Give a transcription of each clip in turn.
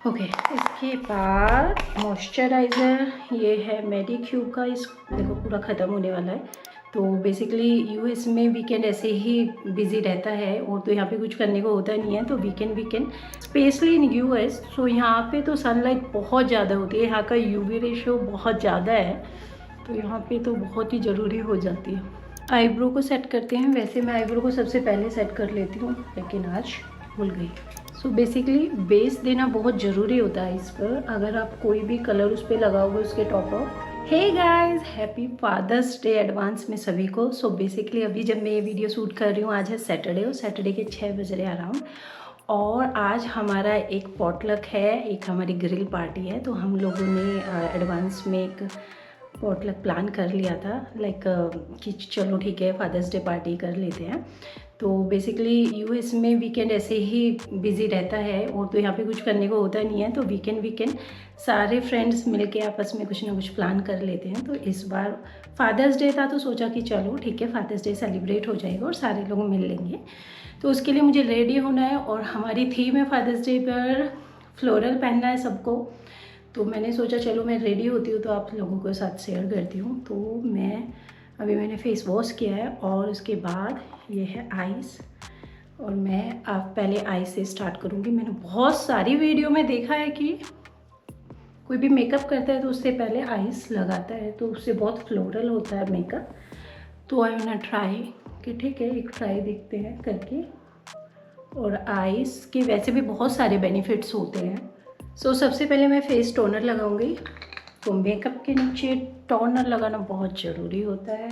Okay इसके बाद moisturiser ये है मेडिक्यूब का। इस देखो पूरा ख़त्म होने वाला है। तो बेसिकली यूएस में वीकेंड ऐसे ही बिज़ी रहता है और तो यहाँ पे कुछ करने को होता नहीं है। तो वीकेंड स्पेशली इन यूएस, सो यहाँ पे तो सनलाइट बहुत ज़्यादा होती है, यहाँ का यूवी रेशो बहुत ज़्यादा है, तो यहाँ पे तो बहुत ही ज़रूरी हो जाती है। आईब्रो को सेट करते हैं। वैसे मैं आईब्रो को सबसे पहले सेट कर लेती हूँ, लेकिन आज भूल गई। सो बेसिकली बेस देना बहुत ज़रूरी होता है इस पर। अगर आप कोई भी कलर उस पर लगाओगे उसके टॉप पर। Hey guys, happy father's day advance में सभी को। सो बेसिकली अभी जब मैं ये वीडियो शूट कर रही हूँ, आज है सैटरडे और सैटरडे के 6 बज रहे अराउंड, और आज हमारा एक पॉटलक है, एक हमारी ग्रिल पार्टी है। तो हम लोगों ने एडवांस में एक पॉटलक प्लान कर लिया था, लाइक कि चलो ठीक है फादर्स डे पार्टी कर लेते हैं। तो बेसिकली यूएस में वीकेंड ऐसे ही बिज़ी रहता है और तो यहाँ पे कुछ करने को होता नहीं है। तो वीकेंड सारे फ्रेंड्स मिलके आपस में कुछ ना कुछ प्लान कर लेते हैं। तो इस बार फादर्स डे था तो सोचा कि चलो ठीक है फादर्स डे सेलिब्रेट हो जाएगा और सारे लोग मिल लेंगे। तो उसके लिए मुझे रेडी होना है और हमारी थीम है फादर्स डे पर फ्लोरल पहनना है सबको। तो मैंने सोचा चलो मैं रेडी होती हूँ तो आप लोगों के साथ शेयर करती हूँ। तो मैंने फेस वॉश किया है और उसके बाद ये है आइस, और मैं आप पहले आइस से स्टार्ट करूँगी। मैंने बहुत सारी वीडियो में देखा है कि कोई भी मेकअप करता है तो उससे पहले आइस लगाता है, तो उससे बहुत फ्लोरल होता है मेकअप। तो आई वांट ट्राई कि ठीक है एक ट्राई देखते हैं करके। और आइस के वैसे भी बहुत सारे बेनिफिट्स होते हैं। सो सबसे पहले मैं फेस टोनर लगाऊंगी। तो मेकअप के नीचे टोनर लगाना बहुत ज़रूरी होता है।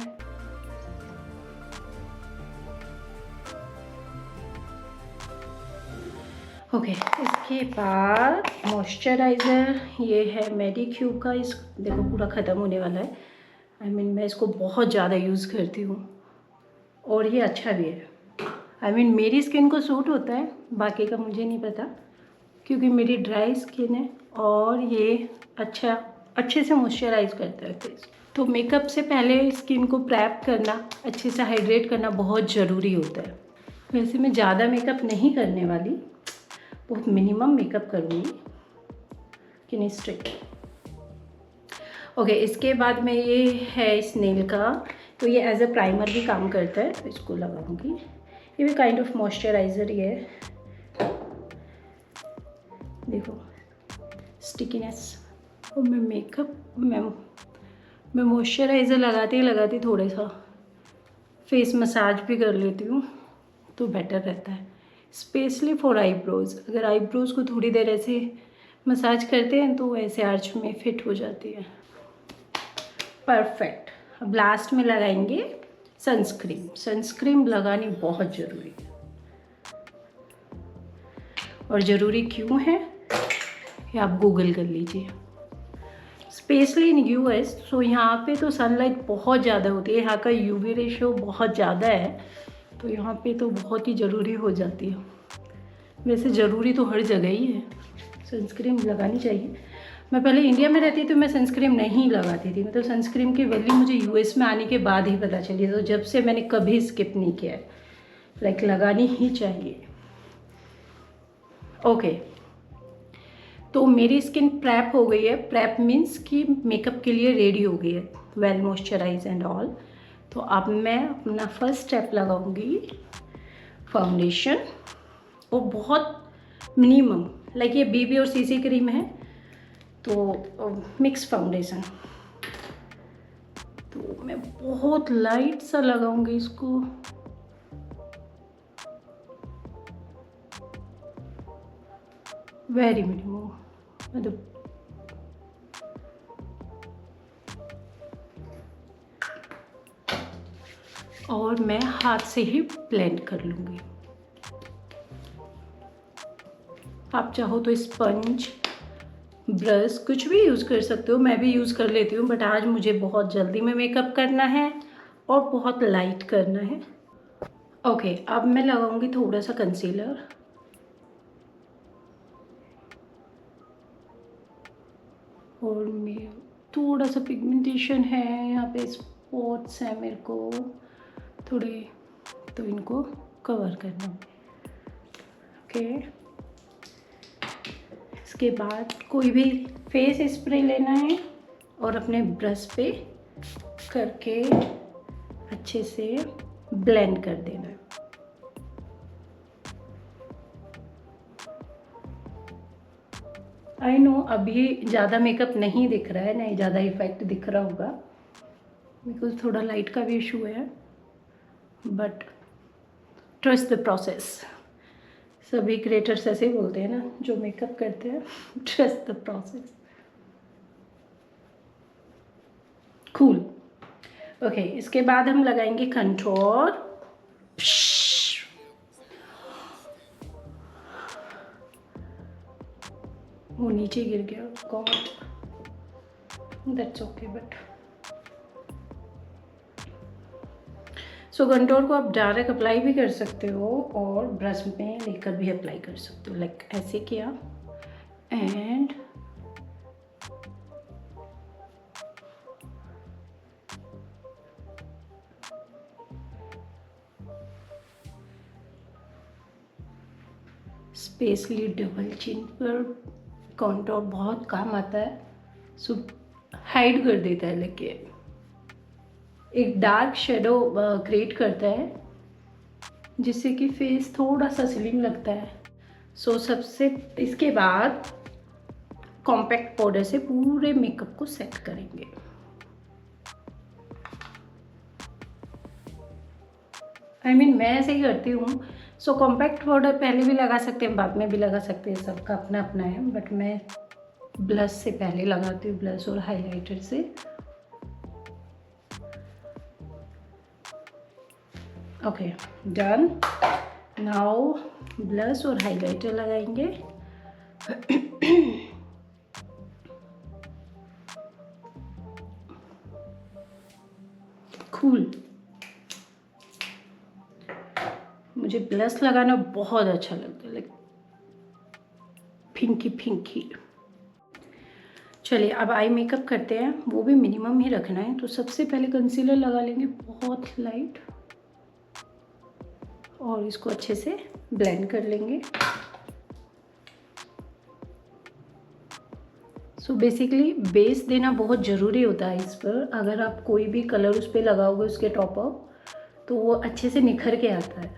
ओके इसके बाद मॉइस्चराइज़र ये है मेडिक्यूब का। इस देखो पूरा ख़त्म होने वाला है। मैं इसको बहुत ज़्यादा यूज़ करती हूँ और ये अच्छा भी है। मेरी स्किन को सूट होता है, बाकी का मुझे नहीं पता क्योंकि मेरी ड्राई स्किन है, और ये अच्छे से मॉइस्चराइज करता है फेस। तो मेकअप से पहले स्किन को प्रेप करना, अच्छे से हाइड्रेट करना बहुत ज़रूरी होता है। वैसे मैं ज़्यादा मेकअप नहीं करने वाली, बहुत मिनिमम मेकअप करूँगी कि नहीं स्ट्रिक्ट। ओके इसके बाद में ये है स्नेल का, तो ये एज अ प्राइमर भी काम करता है, तो इसको लगाऊंगी। ये भी काइंड ऑफ मॉइस्चराइज़र ही है। देखो स्टिकीनेस। और मैं मॉइस्चराइज़र लगाते थोड़ा सा फेस मसाज भी कर लेती हूँ, तो बेटर रहता है स्पेशली फॉर आईब्रोज़। अगर आईब्रोज़ को थोड़ी देर ऐसे मसाज करते हैं तो ऐसे आर्च में फिट हो जाती है। परफेक्ट। अब लास्ट में लगाएंगे सनस्क्रीन लगानी बहुत ज़रूरी है। और ज़रूरी क्यों है ये आप गूगल कर लीजिए। स्पेशली इन यूएस, सो यहाँ पे तो सनलाइट बहुत ज़्यादा होती है, यहाँ का यूवी रेशो बहुत ज़्यादा है, तो यहाँ पे तो बहुत ही ज़रूरी हो जाती है। वैसे ज़रूरी तो हर जगह ही है, सनस्क्रीन लगानी चाहिए। मैं पहले इंडिया में रहती तो मैं सनस्क्रीन नहीं लगाती थी, मतलब सनस्क्रीन की वैल्यू मुझे यूएस में आने के बाद ही पता चली। तो जब से मैंने कभी स्किप नहीं किया है, लाइक लगानी ही चाहिए। ओके तो मेरी स्किन प्रेप हो गई है। प्रेप मीन्स कि मेकअप के लिए रेडी हो गई है, वेल मॉइस्चराइज एंड ऑल। तो अब मैं अपना फर्स्ट स्टेप लगाऊंगी फाउंडेशन, और बहुत मिनिमम, लाइक ये बीबी और सीसी क्रीम है, तो मिक्स फाउंडेशन। तो मैं बहुत लाइट सा लगाऊंगी इसको। वेरी मिनिमम, मतलब और मैं हाथ से ही ब्लेंड कर लूँगी। आप चाहो तो स्पंज, ब्रश कुछ भी यूज़ कर सकते हो, मैं भी यूज़ कर लेती हूँ, बट आज मुझे बहुत जल्दी में मेकअप करना है और बहुत लाइट करना है। ओके अब मैं लगाऊंगी थोड़ा सा कंसीलर, और मैं थोड़ा सा पिगमेंटेशन है यहाँ पे, स्पॉट्स हैं मेरे को थोड़े, तो इनको कवर करना। ओके इसके बाद कोई भी फेस स्प्रे लेना है और अपने ब्रश पे करके अच्छे से ब्लेंड कर देना है। आई नो अभी ज़्यादा मेकअप नहीं दिख रहा है, नहीं ज़्यादा इफेक्ट दिख रहा होगा बिकॉज थोड़ा लाइट का भी इशू है, बट ट्रस्ट द प्रोसेस। सभी क्रिएटर्स ऐसे बोलते हैं ना जो मेकअप करते हैं, trust the process. Cool. Okay, इसके बाद हम लगाएंगे कंटूर। वो नीचे गिर गया, God, that's okay. But so contour को आप डायरेक्ट अप्लाई भी कर सकते हो और ब्रश में लेकर भी अप्लाई कर सकते हो। लाइक ऐसे किया एंड स्पेशली डबल चिन पर कंटूर बहुत काम आता है। सो हाइड कर देता है, लेकिन एक डार्क शेडो क्रिएट करता है जिससे कि फेस थोड़ा सा स्लिम लगता है। सो सबसे इसके बाद कॉम्पैक्ट पाउडर से पूरे मेकअप को सेट करेंगे। आई मीन मैं ऐसे ही करती हूँ। सो कॉम्पैक्ट पाउडर पहले भी लगा सकते हैं, बाद में भी लगा सकते हैं, सबका अपना अपना है। बट मैं ब्लश से पहले लगाती हूँ, ब्लश और हाइलाइटर से। Okay, done. नाउ ब्लश और हाइलाइटर लगाएंगे। कूल। मुझे ब्लश लगाना बहुत अच्छा लगता है, लाइक पिंकी पिंकी। चलिए अब आई मेकअप करते हैं, वो भी मिनिमम ही रखना है। तो सबसे पहले कंसीलर लगा लेंगे बहुत लाइट और इसको अच्छे से ब्लेंड कर लेंगे। सो बेसिकली बेस देना बहुत ज़रूरी होता है इस पर। अगर आप कोई भी कलर उस पर लगाओगे उसके टॉप अप, तो वो अच्छे से निखर के आता है।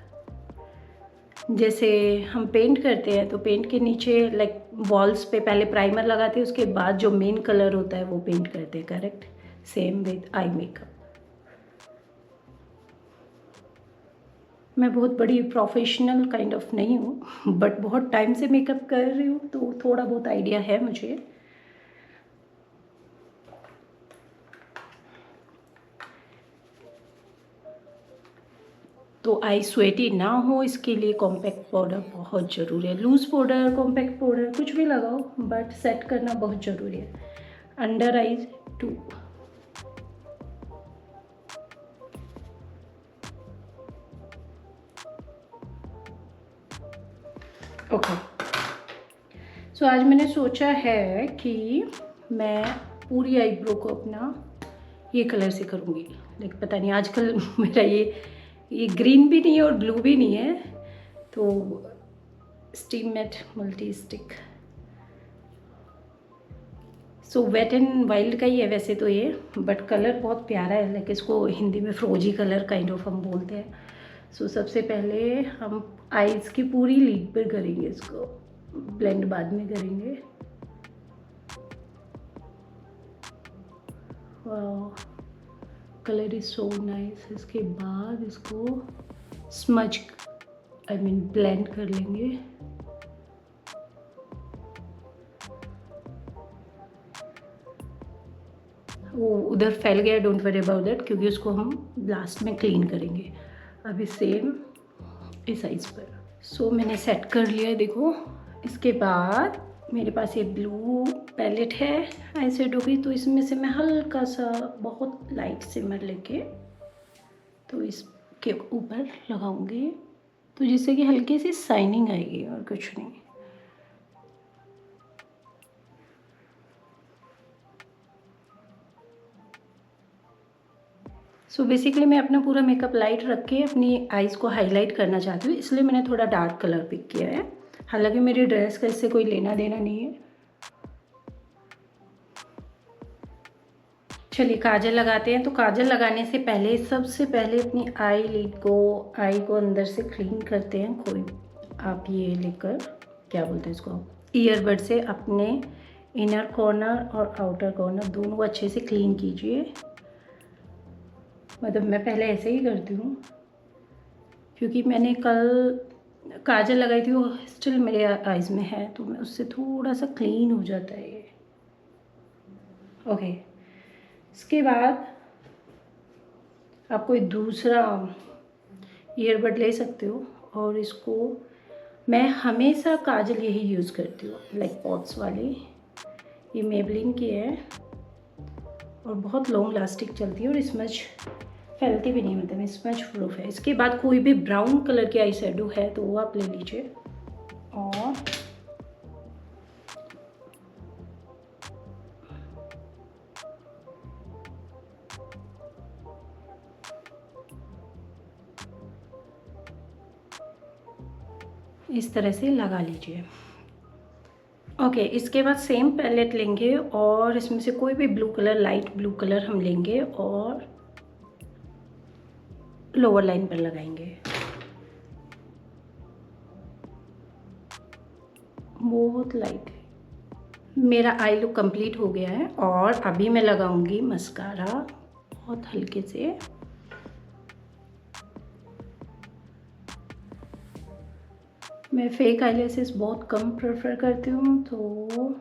जैसे हम पेंट करते हैं तो पेंट के नीचे लाइक वॉल्स पे पहले प्राइमर लगाते हैं, उसके बाद जो मेन कलर होता है वो पेंट करते हैं, correct? Same with eye makeup. मैं बहुत बड़ी प्रोफेशनल काइंड ऑफ नहीं हूँ, बट बहुत टाइम से मेकअप कर रही हूँ तो थोड़ा बहुत आइडिया है मुझे। तो आई स्वेटी ना हो इसके लिए कॉम्पैक्ट पाउडर बहुत ज़रूरी है। लूज़ पाउडर, कॉम्पैक्ट पाउडर कुछ भी लगाओ, बट सेट करना बहुत ज़रूरी है। Under eyes 2। ओके, सो आज मैंने सोचा है कि मैं पूरी आईब्रो को अपना ये कलर से करूँगी। लाइक पता नहीं आजकल मेरा ये ग्रीन भी नहीं है और ब्लू भी नहीं है, तो steam mat multi stick. So wet and wild का ही है वैसे तो ये, बट कलर बहुत प्यारा है। लाइक इसको हिंदी में फ्रोजी कलर काइंड ऑफ हम बोलते हैं। सो सबसे पहले हम आईज की पूरी लीड पर करेंगे, इसको ब्लेंड बाद में करेंगे। वाह, कलर इज सो नाइस। इसके बाद इसको स्मज ब्लेंड कर लेंगे। वो उधर फैल गया, डोंट वरी अबाउट दैट, क्योंकि उसको हम लास्ट में क्लीन करेंगे। अभी सेम इस साइज पर। सो मैंने सेट कर लिया है, देखो। इसके बाद मेरे पास ये ब्लू पैलेट है आई शेडो की, तो इसमें से मैं हल्का सा बहुत लाइट सिमर लेके तो इसके ऊपर लगाऊंगी, तो जिससे कि हल्की सी शाइनिंग आएगी और कुछ नहीं। सो बेसिकली मैं अपना पूरा मेकअप लाइट रख के अपनी आईज़ को हाईलाइट करना चाहती हूँ, इसलिए मैंने थोड़ा डार्क कलर पिक किया है। हालांकि मेरी ड्रेस का इससे कोई लेना देना नहीं है, चलिए काजल लगाते हैं। तो काजल लगाने से पहले सबसे पहले अपनी आई को अंदर से क्लीन करते हैं। कोई आप ये लेकर, क्या बोलते हैं इसको, ईयरबड से अपने इनर कॉर्नर और आउटर कॉर्नर दोनों को अच्छे से क्लीन कीजिए। मतलब मैं पहले ऐसे ही करती हूँ, क्योंकि मैंने कल काजल लगाई थी, वो स्टिल मेरे आइज़ में है, तो मैं उससे थोड़ा सा क्लीन हो जाता है ये। ओके, इसके बाद आप कोई दूसरा ईयरबड ले सकते हो, और इसको मैं हमेशा काजल यही यूज़ करती हूँ, लाइक पॉट्स वाली। ये मेबलिन की है और बहुत लॉन्ग लास्टिक चलती है और स्मज फैलती भी नहीं, मतलब स्मज प्रूफ है। इसके बाद कोई भी ब्राउन कलर की आई शेडो है तो वो आप ले लीजिए, और इस तरह से लगा लीजिए। ओके, इसके बाद सेम पैलेट लेंगे और इसमें से कोई भी blue colour, light blue colour हम लेंगे और लोअर लाइन पर लगाएंगे। बहुत लाइट है। मेरा आई लुक कंप्लीट हो गया है और अभी मैं लगाऊंगी मस्कारा बहुत हल्के से। मैं फेक आईलैशेस बहुत कम प्रेफर करती हूँ, तो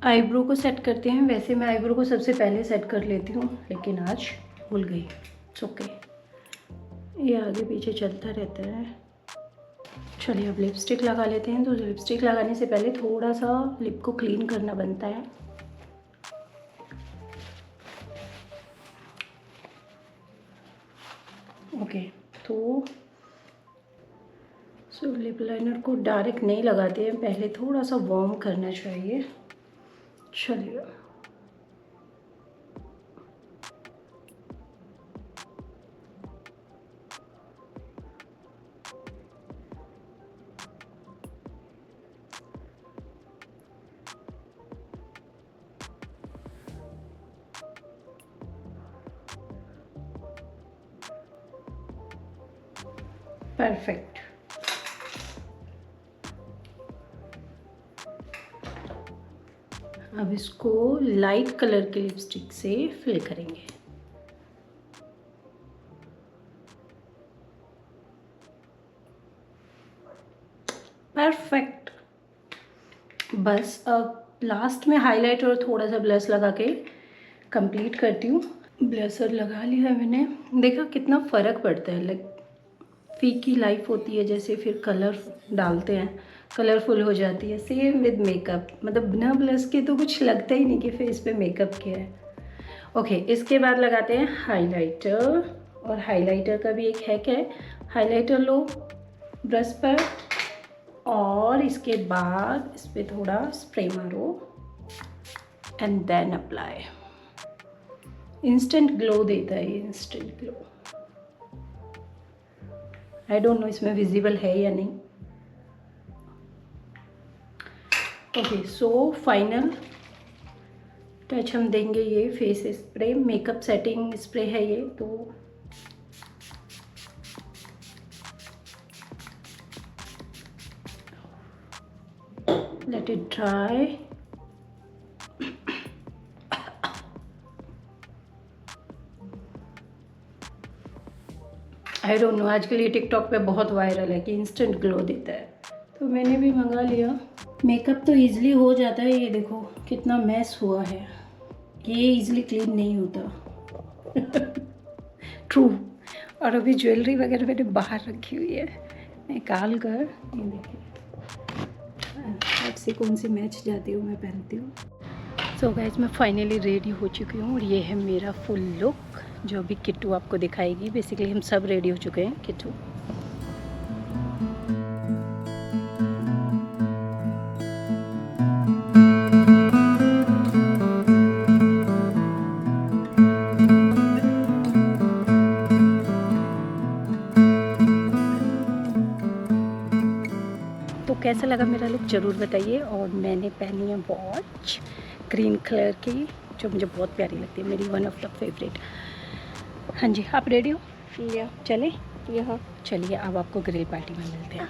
आईब्रो को सेट करते हैं। वैसे मैं आईब्रो को सबसे पहले सेट कर लेती हूँ, लेकिन आज भूल गई। इट्स ओके, ये आगे पीछे चलता रहता है। चलिए अब लिपस्टिक लगा लेते हैं। तो लिपस्टिक लगाने से पहले थोड़ा सा लिप को क्लीन करना बनता है। ओके, तो लिप लाइनर को डायरेक्ट नहीं लगाते हैं, पहले थोड़ा सा वार्म करना चाहिए। चलिए परफेक्ट। अब इसको लाइट कलर के लिपस्टिक से फिल करेंगे। परफेक्ट। बस अब लास्ट में हाईलाइट और थोड़ा सा ब्लश लगा के कंप्लीट करती हूँ। ब्लशर लगा लिया है मैंने। देखा कितना फ़र्क पड़ता है, लाइक फीकी लाइफ होती है जैसे, फिर कलर डालते हैं कलरफुल हो जाती है। सेम विद मेकअप, मतलब बिना ब्लश के तो कुछ लगता ही नहीं कि फेस पे मेकअप किया है। ओके, इसके बाद लगाते हैं हाइलाइटर। और हाइलाइटर का भी एक हैक है। हाइलाइटर लो ब्रश पर और इसके बाद इस पर थोड़ा स्प्रे मारो and then apply. Instant glow देता है ये, instant glow. I don't know इसमें विजिबल है या नहीं। ओके, सो फाइनल टच हम देंगे ये face spray, makeup setting spray है ये। तो let it dry. I don't no, आजकल ये टिकटॉक पे बहुत वायरल है कि इंस्टेंट ग्लो देता है, तो मैंने भी मंगा लिया। मेकअप तो इजीली हो जाता है। ये देखो कितना मैस हुआ है, ये इजीली क्लीन नहीं होता। ट्रू। और अभी ज्वेलरी वगैरह मैंने बाहर रखी हुई है, निकाल कर। ये देखिए से कौन सी मैच जाती हूँ, मैं पहनती हूँ। सो गाइस, मैं फाइनली रेडी हो चुकी हूँ और ये है मेरा फुल लुक, जो अभी किट्टू आपको दिखाएगी। बेसिकली हम सब रेडी हो चुके हैं। किट्टू तो कैसा लगा मेरा लुक ज़रूर बताइए। और मैंने पहनी है वॉच ग्रीन कलर की, जो मुझे बहुत प्यारी लगती है, मेरी वन ऑफ द फेवरेट। हाँ जी, आप रेडी हो? या चलें? यहाँ चलिए अब आपको ग्रिल पार्टी में मिलते हैं।